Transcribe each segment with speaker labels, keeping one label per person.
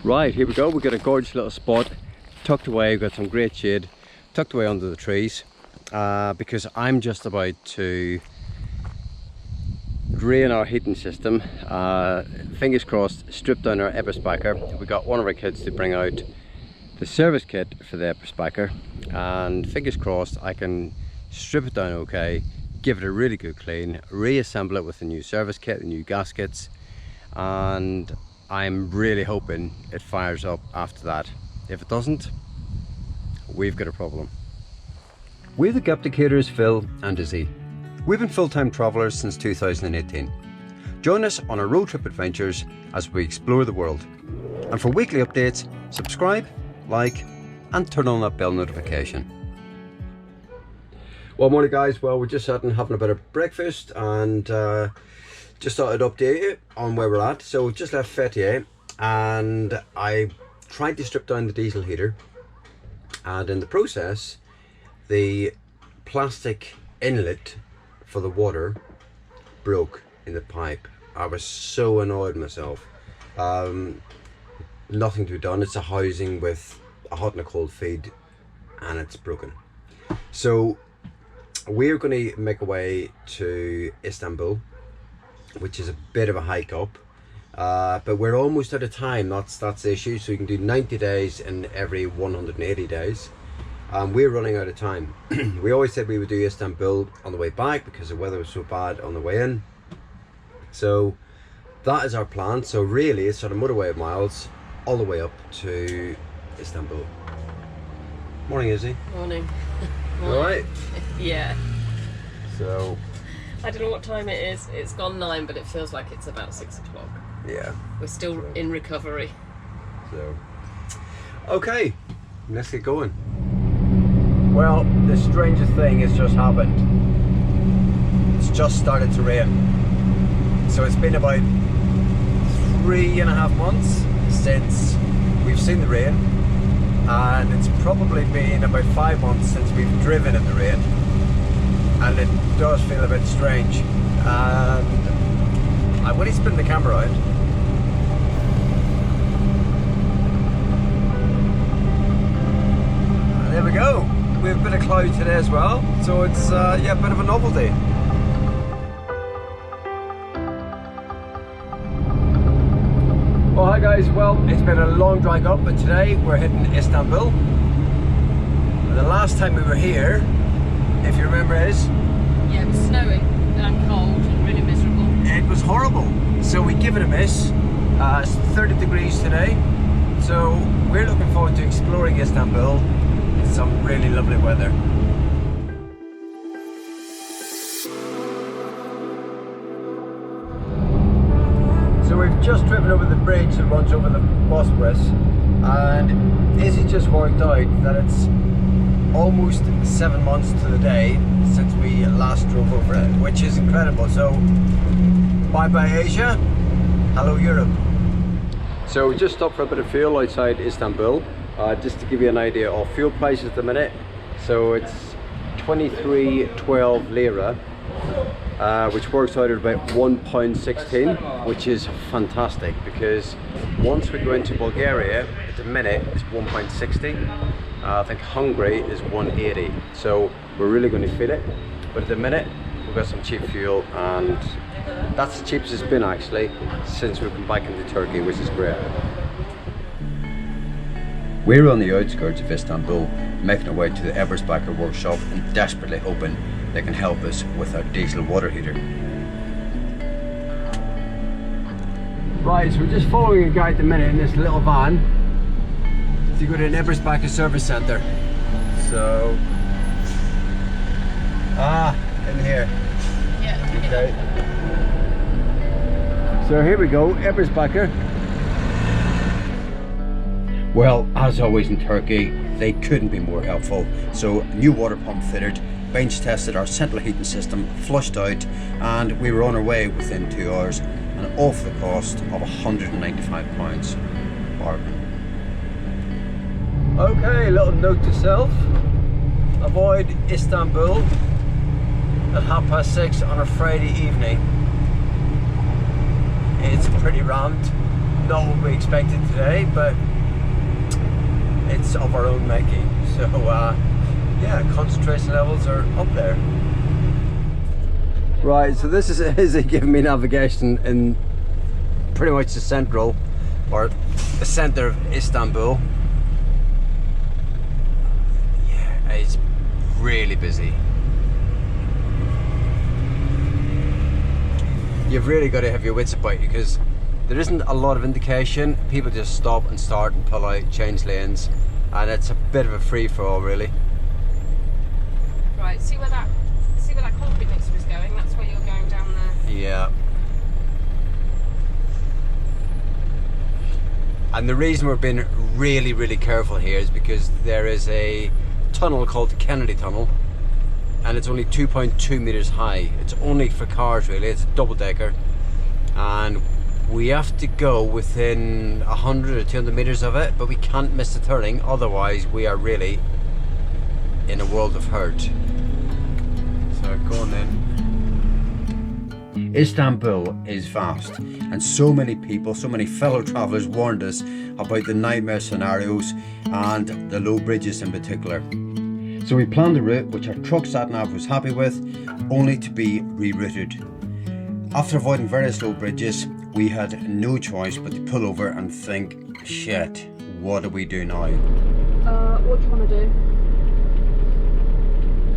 Speaker 1: Right, here we go. We've got a gorgeous little spot tucked away. We've got some great shade tucked away under the trees because I'm just about to drain our heating system. Fingers crossed, strip down our Eberspacher. We got one of our kids to bring out the service kit for the Eberspacher, and fingers crossed I can strip it down okay, give it a really good clean, reassemble it with the new service kit, the new gaskets, and I'm really hoping it fires up after that. If it doesn't, we've got a problem. We're the Gapticators, Phil and Izzy. We've been full-time travellers since 2018. Join us on our road trip adventures as we explore the world. And for weekly updates, subscribe, like and turn on that bell notification. Well, morning guys. Well, we're just sitting having a bit of breakfast and just thought I'd update you on where we're at. So we've just left Fethiye and I tried to strip down the diesel heater, and in the process the plastic inlet for the water broke in the pipe. I was so annoyed myself. Nothing to be done. It's a housing with a hot and a cold feed and it's broken. So we're going to make our way to Istanbul, which is a bit of a hike up, but we're almost out of time. That's the issue. So you can do 90 days in every 180 days. We're running out of time. We always said we would do Istanbul on the way back because the weather was so bad on the way in. So that is our plan. So really it's sort of motorway miles all the way up to Istanbul. Morning, Izzy.
Speaker 2: Morning.
Speaker 1: You alright?
Speaker 2: Yeah.
Speaker 1: So
Speaker 2: I don't know what time it is. It's gone 9, but it feels like it's about 6 o'clock.
Speaker 1: yeah.
Speaker 2: We're still in recovery.
Speaker 1: So okay, let's get going. Well, the strangest thing has just happened. It's just started to rain. So it's been about 3.5 months since we've seen the rain, and it's probably been about 5 months since we've driven in the rain, and it does feel a bit strange. And I want to spin the camera out. And there we go. We have a bit of cloud today as well, so it's yeah, a bit of a novelty. Oh, hi guys. Well, it's been a long drag up, but today we're hitting Istanbul. And the last time we were here, if you remember, is
Speaker 2: Yeah, it was snowing and cold and really miserable.
Speaker 1: it was horrible. So we give it a miss. It's 30 degrees today, so we're looking forward to exploring Istanbul in some really lovely weather. So we've just driven over the bridge that runs over the Bosphorus, and Izzy just worked out that it's almost 7 months to the day since we last drove over it, which is incredible. So bye bye Asia, hello Europe. So we just stopped for a bit of fuel outside Istanbul, just to give you an idea of fuel prices at the minute. So it's 23.12 lira, which works out at about £1.16, which is fantastic because once we go into Bulgaria, at the minute it's £1.60. I think Hungary is 180, so we're really going to feel it. But at the minute we've got some cheap fuel, and that's the cheapest it's been actually since we've come back into Turkey, which is great. We're on the outskirts of Istanbul, making our way to the Eberspacher workshop and desperately hoping they can help us with our diesel water heater. Right, so we're just following a guy at the minute in this little van to go to an Eberspacher service centre. So, in here.
Speaker 2: Yeah.
Speaker 1: Okay. So here we go, Eberspacher. Well, as always in Turkey, they couldn't be more helpful. So, new water pump fitted, bench tested our central heating system, flushed out, and we were on our way within 2 hours, and all for the cost of £195. Bargain. Okay, little note to self: avoid Istanbul at 6:30 on a Friday evening. It's pretty rammed, not what we expected today, but it's of our own making. So yeah, concentration levels are up there. Right, so this is giving me navigation in pretty much the central, or the center of Istanbul. Yeah, it's really busy. You've really got to have your wits about you, because there isn't a lot of indication. People just stop and start and pull out, change lanes, and it's a bit of a free-for-all, really.
Speaker 2: Right, see where that concrete mixer is going? That's where you're going down there.
Speaker 1: Yeah. And the reason we're being really, really careful here is because there is a tunnel called the Kennedy Tunnel, and it's only 2.2 meters high. It's only for cars, really. It's a double-decker, and we have to go within 100 or 200 meters of it, but we can't miss the turning, otherwise we are really in a world of hurt. So go on then. Istanbul is vast, and so many people, so many fellow travellers warned us about the nightmare scenarios and the low bridges in particular. So we planned a route which our truck sat-nav was happy with, only to be rerouted. After avoiding various low bridges, we had no choice but to pull over and think, shit, what do we do now?
Speaker 2: What do you want to do?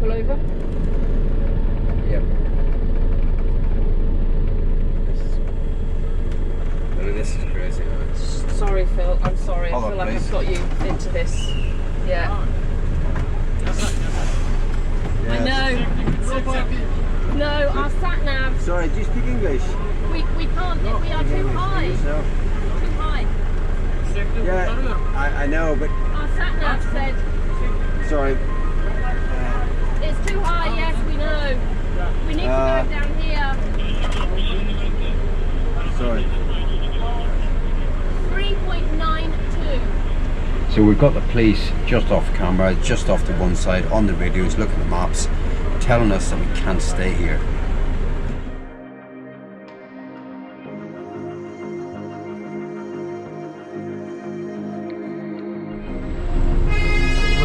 Speaker 2: Pull over?
Speaker 1: Yep. This is crazy, man.
Speaker 2: Sorry, Phil. I'm sorry.
Speaker 1: Hold
Speaker 2: I feel
Speaker 1: on,
Speaker 2: like
Speaker 1: please.
Speaker 2: I've got you into this. Yeah. I know. No, our sat nav.
Speaker 1: Sorry, do you speak English?
Speaker 2: We can't. We are too high.
Speaker 1: So,
Speaker 2: Too high.
Speaker 1: yeah, I know, but
Speaker 2: Our sat nav said
Speaker 1: sorry.
Speaker 2: it's too high. Yes, we know. We need to go down here.
Speaker 1: Sorry.
Speaker 2: 3.92.
Speaker 1: So we've got the police just off camera, just off to one side on the radios, looking at maps, telling us that we can't stay here.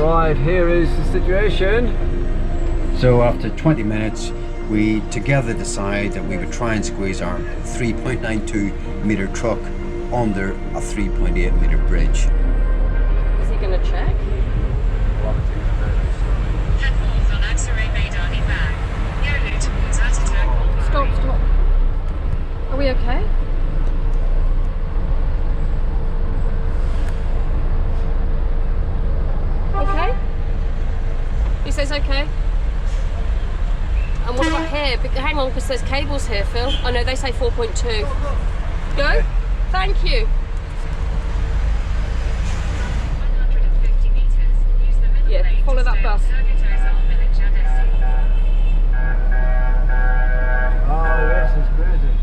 Speaker 1: Right, here is the situation. So after 20 minutes, we together decide that we would try and squeeze our 3.92 meter truck under a 3.8 meter bridge.
Speaker 2: Is he going to check?
Speaker 3: Head north on Aksaray Meydani Bag. Yolu towards Ataturk.
Speaker 2: Stop. Are we okay? Okay? He says okay. And what about here? Hang on, because there's cables here, Phil. Oh no, they say 4.2. Go? Thank you.
Speaker 3: 150 meters. Use the middle
Speaker 2: Yeah,
Speaker 3: lane
Speaker 2: follow
Speaker 3: to
Speaker 2: that
Speaker 3: stay
Speaker 2: bus.
Speaker 3: on Sergato's Village Adesi.
Speaker 1: Oh, this is crazy.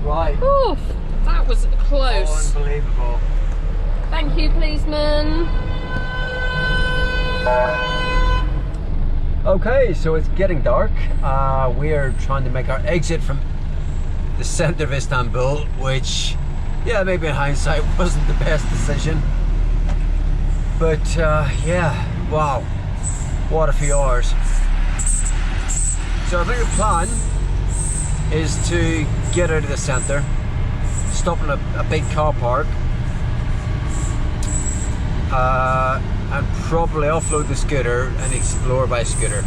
Speaker 1: Right.
Speaker 2: Oof, that was close.
Speaker 1: Unbelievable.
Speaker 2: Thank you, policeman.
Speaker 1: Okay, so it's getting dark. We're trying to make our exit from the centre of Istanbul, which, yeah, maybe in hindsight wasn't the best decision. But yeah, wow, what a few hours. So I think the plan is to get out of the centre, stop in a big car park, and probably offload the scooter and explore by scooter.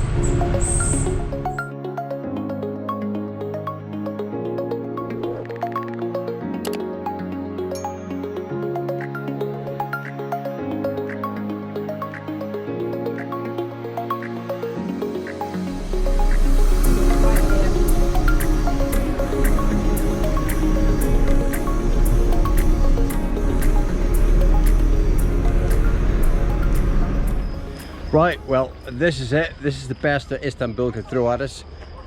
Speaker 1: Right, well, this is it. This is the best that Istanbul could throw at us,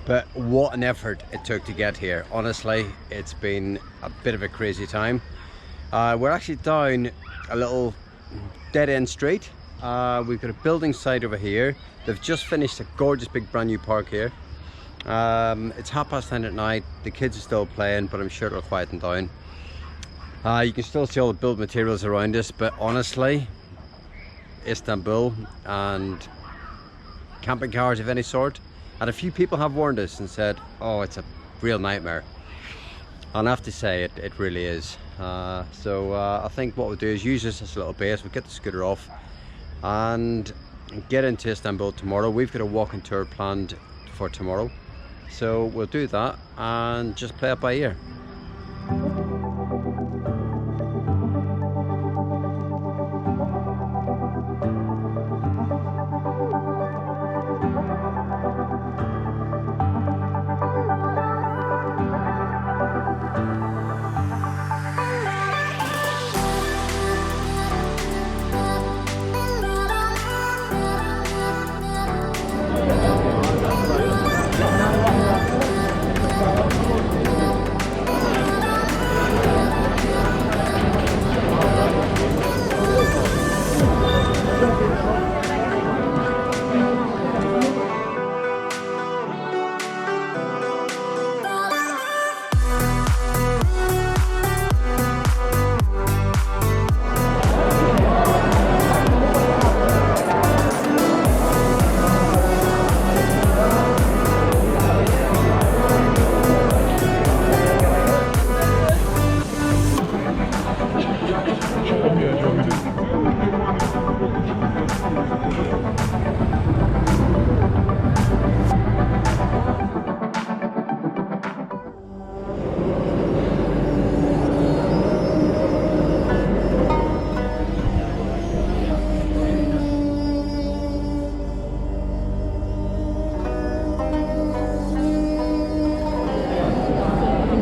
Speaker 1: but what an effort it took to get here. Honestly, it's been a bit of a crazy time. We're actually down a little dead-end street. We've got a building site over here. They've just finished a gorgeous big brand new park here. It's 9:30 at night. The kids are still playing, but I'm sure it'll quieten down. You can still see all the build materials around us, but honestly, Istanbul and camping cars of any sort, and a few people have warned us and said, oh, it's a real nightmare. And I have to say it really is. So I think what we'll do is use this as a little base. We'll get the scooter off and get into Istanbul tomorrow. We've got a walking tour planned for tomorrow, so we'll do that and just play it by ear.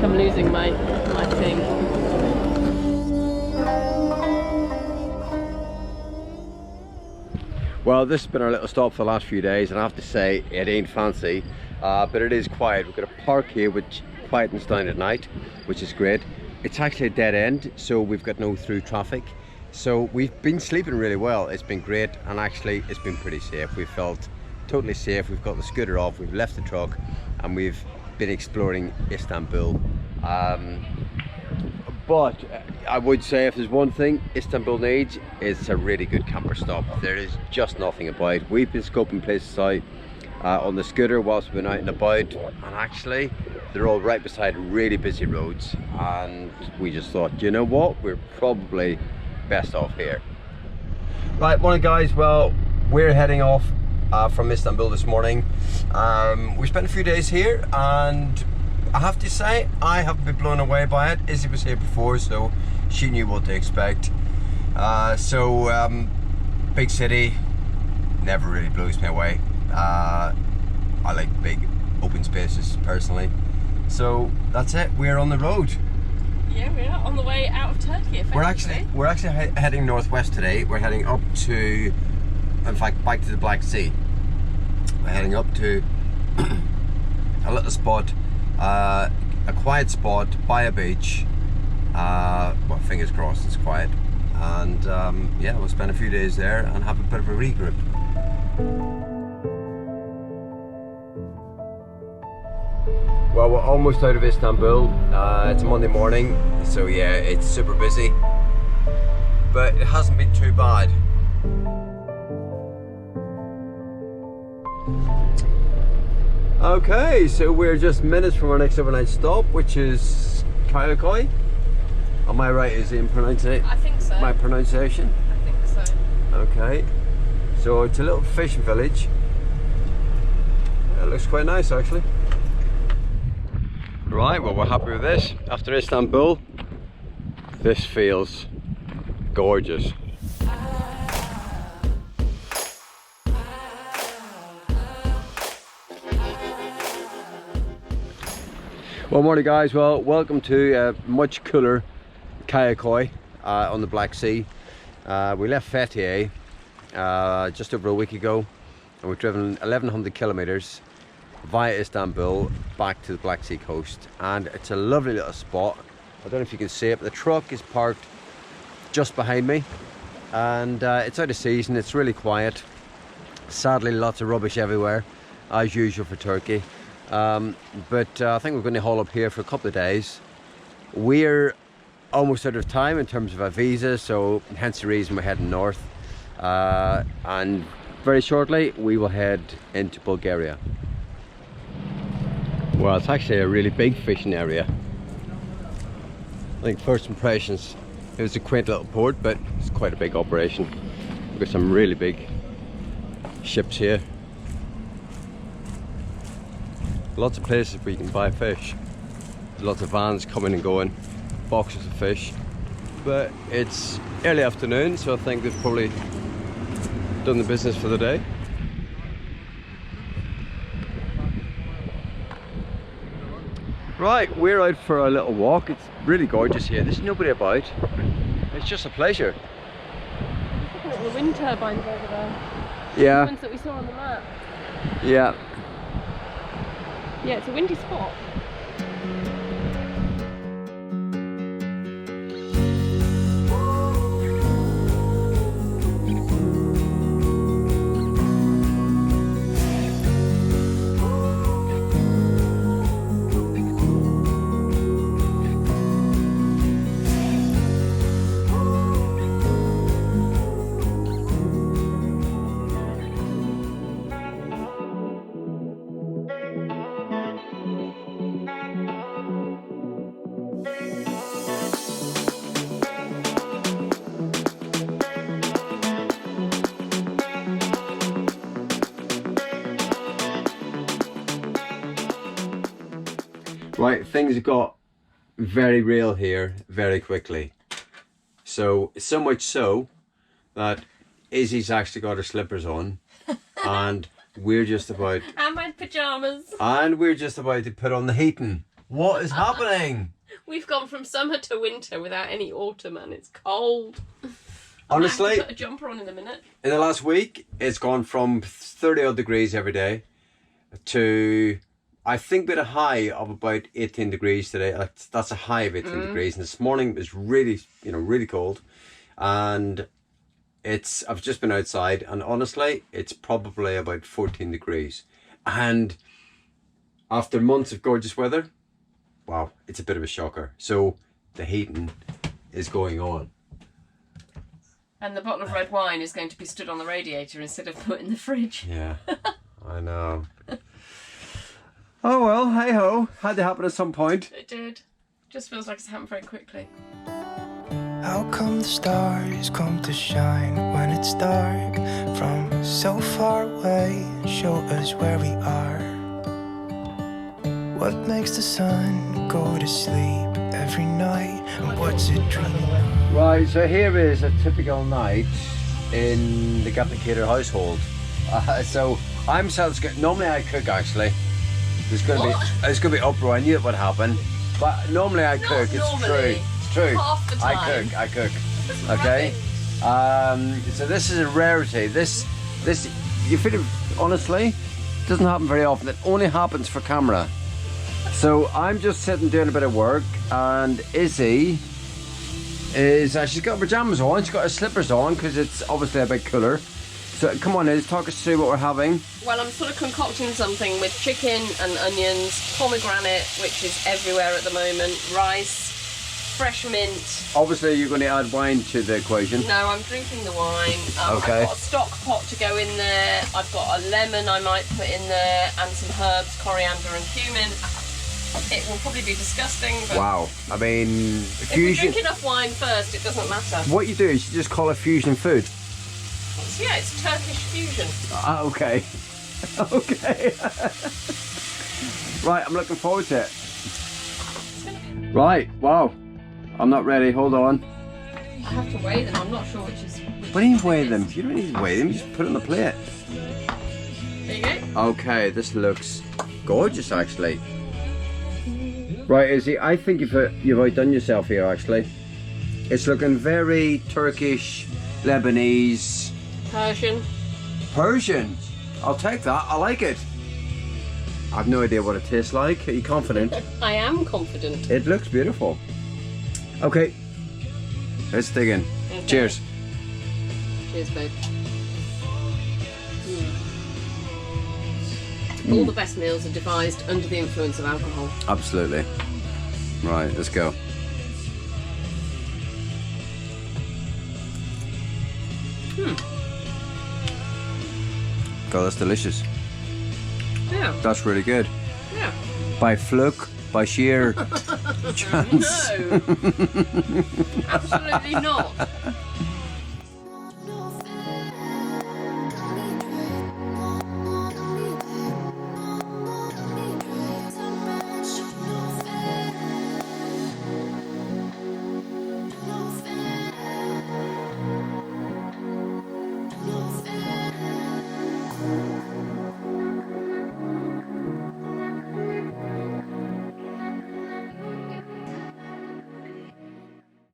Speaker 2: Losing my thing.
Speaker 1: Well, this has been our little stop for the last few days, and I have to say it ain't fancy, but it is quiet. We've got a park here which quietens down at night, which is great. It's actually a dead end, so we've got no through traffic, so we've been sleeping really well. It's been great, and actually it's been pretty safe. We felt totally safe. We've got the scooter off, we've left the truck, and we've been exploring Istanbul. But I would say if there's one thing Istanbul needs, it's a really good camper stop. There is just nothing about. We've been scoping places out on the scooter whilst we've been out and about, and actually they're all right beside really busy roads, and we just thought, you know what, we're probably best off here. Right, morning guys. Well, we're heading off from Istanbul this morning. We spent a few days here, and I have to say, I haven't been blown away by it. Izzy was here before, so she knew what to expect. Big city never really blows me away. I like big open spaces personally. So that's it, we're on the road.
Speaker 2: Yeah, we're on the way out of Turkey.
Speaker 1: We're actually heading northwest today. We're heading up to, in fact, back to the Black Sea. We're heading up to a little spot, a quiet spot by a beach. Well, fingers crossed it's quiet, and yeah, we'll spend a few days there and have a bit of a regroup. Well, we're almost out of Istanbul. It's a Monday morning, so yeah, it's super busy, but it hasn't been too bad. Okay, so we're just minutes from our next overnight stop, which is Kayakoy. Am I right? Is it in pronunciation?
Speaker 2: I think so.
Speaker 1: My pronunciation?
Speaker 2: I think so.
Speaker 1: Okay, so it's a little fishing village. It looks quite nice actually. Right, well, we're happy with this. After Istanbul, this feels gorgeous. Well, morning guys. Well, welcome to a much cooler Kayakoy on the Black Sea. We left Fethiye just over a week ago, and we've driven 1100 kilometers via Istanbul back to the Black Sea coast, and it's a lovely little spot. I don't know if you can see it, but the truck is parked just behind me, and it's out of season. It's really quiet. Sadly, lots of rubbish everywhere, as usual for Turkey. But I think we're going to haul up here for a couple of days. We're almost out of time in terms of a visa, so hence the reason we're heading north. And very shortly we will head into Bulgaria. Well, it's actually a really big fishing area. I think first impressions, it was a quaint little port, but it's quite a big operation. We've got some really big ships here. Lots of places where you can buy fish. There's lots of vans coming and going, boxes of fish. But it's early afternoon, so I think they've probably done the business for the day. Right, we're out for a little walk. It's really gorgeous here. There's nobody about. It's just a pleasure.
Speaker 2: Looking at the wind turbines over there.
Speaker 1: Yeah.
Speaker 2: The ones that we saw on the map.
Speaker 1: Yeah.
Speaker 2: Yeah, it's a windy spot.
Speaker 1: Right, things have got very real here very quickly. So much so that Izzy's actually got her slippers on, and we're just about
Speaker 2: And my pyjamas.
Speaker 1: to put on the heating. What is happening?
Speaker 2: We've gone from summer to winter without any autumn, and it's cold.
Speaker 1: Honestly,
Speaker 2: I have to put a jumper on in a minute.
Speaker 1: in the last week, it's gone from 30 odd degrees every day to, I think, with a high of about 18 degrees today. That's a high of 18 degrees. And this morning it was really, really cold. And I've just been outside, and honestly, it's probably about 14 degrees. And after months of gorgeous weather, wow, it's a bit of a shocker. So the heating is going on.
Speaker 2: And the bottle of red wine is going to be stood on the radiator instead of put in the fridge.
Speaker 1: Yeah, I know. Oh well, hey ho, had to happen at some point.
Speaker 2: It did. Just feels like it's happened very quickly.
Speaker 4: How come the stars come to shine when it's dark from so far away and show us where we are? What makes the sun go to sleep every night, and what's it dreaming of?
Speaker 1: Right, so here is a typical night in the Gaplicator household. So I'm normally I cook actually. There's gonna be uproar. I knew it would happen, but normally I cook.
Speaker 2: Normally.
Speaker 1: It's true.
Speaker 2: Half the time.
Speaker 1: I cook. Okay. So this is a rarity. This you feel it, honestly, doesn't happen very often. It only happens for camera. So I'm just sitting doing a bit of work, and Izzy is she's got her pajamas on. She's got her slippers on because it's obviously a bit cooler. So come on, Iz, talk us through what we're having.
Speaker 2: Well, I'm sort of concocting something with chicken and onions, pomegranate, which is everywhere at the moment, rice, fresh mint.
Speaker 1: Obviously, you're going to add wine to the equation.
Speaker 2: No, I'm drinking the wine.
Speaker 1: Okay.
Speaker 2: I've got a stock pot to go in there. I've got a lemon I might put in there, and some herbs, coriander and cumin. It will probably be disgusting, but
Speaker 1: Wow. I mean,
Speaker 2: if we
Speaker 1: fusion.
Speaker 2: drink enough wine first, it doesn't matter.
Speaker 1: What you do is you just call it fusion food.
Speaker 2: Yeah, it's Turkish fusion.
Speaker 1: Okay. Okay. Right, I'm looking forward to it. Right, wow. I'm not ready, hold on.
Speaker 2: I have to weigh them. I'm not sure which is.
Speaker 1: What do you weigh them? You don't need to weigh them, you just put it on the plate.
Speaker 2: There you go.
Speaker 1: Okay, this looks gorgeous actually. Right, Izzy, I think you've outdone yourself here actually. It's looking very Turkish, Lebanese, Persian. I'll take that, I like it. I've no idea what it tastes like. Are you confident?
Speaker 2: I am confident.
Speaker 1: It looks beautiful. Okay, let's dig in.
Speaker 2: Okay.
Speaker 1: Cheers.
Speaker 2: Cheers, babe. All the best meals are devised under the influence of alcohol.
Speaker 1: Absolutely. Right, let's go. God, that's delicious.
Speaker 2: Yeah.
Speaker 1: That's really good.
Speaker 2: Yeah.
Speaker 1: By fluke, by sheer chance.
Speaker 2: No. Absolutely not.